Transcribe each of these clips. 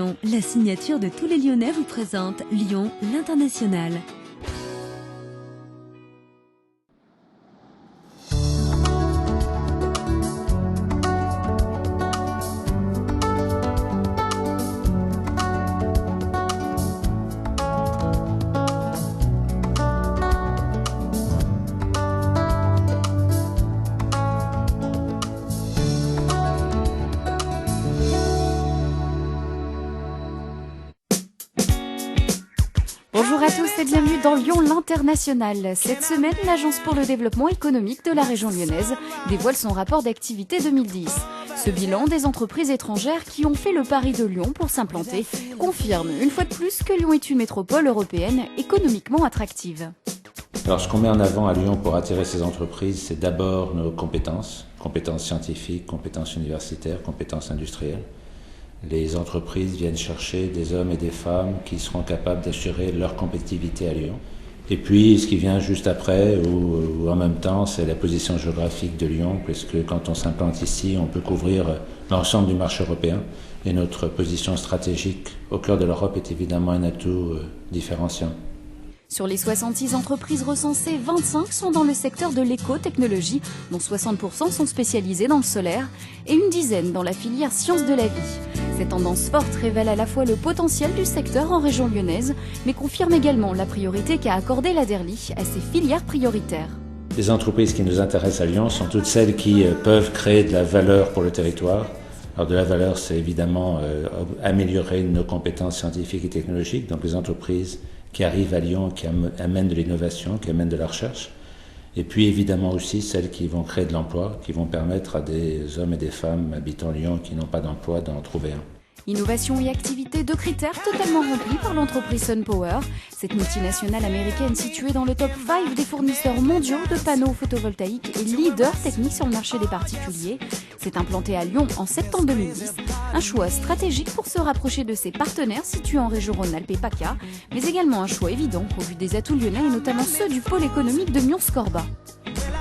Lyon, la signature de tous les Lyonnais vous présente Lyon, l'international. Bonjour à tous et bienvenue dans Lyon l'international. Cette semaine, l'Agence pour le développement économique de la région lyonnaise dévoile son rapport d'activité 2010. Ce bilan des entreprises étrangères qui ont fait le pari de Lyon pour s'implanter confirme une fois de plus que Lyon est une métropole européenne économiquement attractive. Alors, ce qu'on met en avant à Lyon pour attirer ces entreprises, c'est d'abord nos compétences scientifiques, compétences universitaires, compétences industrielles. Les entreprises viennent chercher des hommes et des femmes qui seront capables d'assurer leur compétitivité à Lyon. Et puis, ce qui vient juste après ou en même temps, c'est la position géographique de Lyon, puisque quand on s'implante ici, on peut couvrir l'ensemble du marché européen. Et notre position stratégique au cœur de l'Europe est évidemment un atout différenciant. Sur les 66 entreprises recensées, 25 sont dans le secteur de l'éco-technologie, dont 60% sont spécialisées dans le solaire, et une dizaine dans la filière sciences de la vie. Cette tendance forte révèle à la fois le potentiel du secteur en région lyonnaise, mais confirme également la priorité qu'a accordée l'Aderli à ses filières prioritaires. Les entreprises qui nous intéressent à Lyon sont toutes celles qui peuvent créer de la valeur pour le territoire. Alors de la valeur, c'est évidemment améliorer nos compétences scientifiques et technologiques, donc les entreprises qui arrivent à Lyon, qui amènent de l'innovation, qui amènent de la recherche. Et puis évidemment aussi celles qui vont créer de l'emploi, qui vont permettre à des hommes et des femmes habitant Lyon qui n'ont pas d'emploi d'en trouver un. Innovation et activité, deux critères totalement remplis par l'entreprise SunPower. Cette multinationale américaine située dans le top 5 des fournisseurs mondiaux de panneaux photovoltaïques et leader technique sur le marché des particuliers, s'est implantée à Lyon en septembre 2010. Un choix stratégique pour se rapprocher de ses partenaires situés en région Rhône-Alpes et PACA, mais également un choix évident au vu des atouts lyonnais et notamment ceux du pôle économique de Mions-Scorba.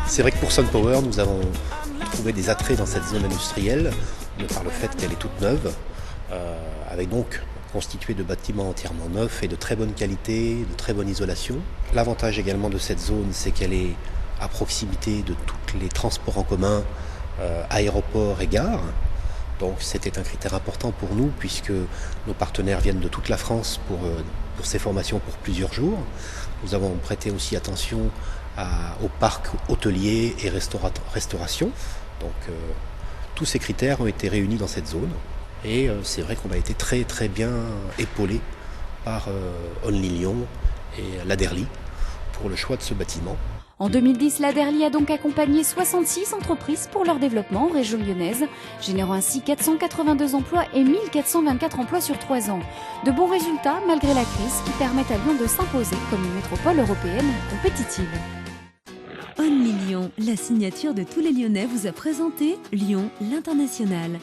C'est vrai que pour SunPower, nous avons trouvé des attraits dans cette zone industrielle, par le fait qu'elle est toute neuve, avec donc constituée de bâtiments entièrement neufs et de très bonne qualité, de très bonne isolation. L'avantage également de cette zone, c'est qu'elle est à proximité de tous les transports en commun, aéroports et gares. Donc c'était un critère important pour nous puisque nos partenaires viennent de toute la France pour ces formations pour plusieurs jours. Nous avons prêté aussi attention au parc hôtelier et restauration. Donc tous ces critères ont été réunis dans cette zone. Et c'est vrai qu'on a été très très bien épaulé par Only Lyon et l'Aderli pour le choix de ce bâtiment. En 2010, l'Aderli a donc accompagné 66 entreprises pour leur développement en région lyonnaise, générant ainsi 482 emplois et 1424 emplois sur 3 ans. De bons résultats malgré la crise qui permettent à Lyon de s'imposer comme une métropole européenne compétitive. Only Lyon, la signature de tous les Lyonnais vous a présenté Lyon, l'international.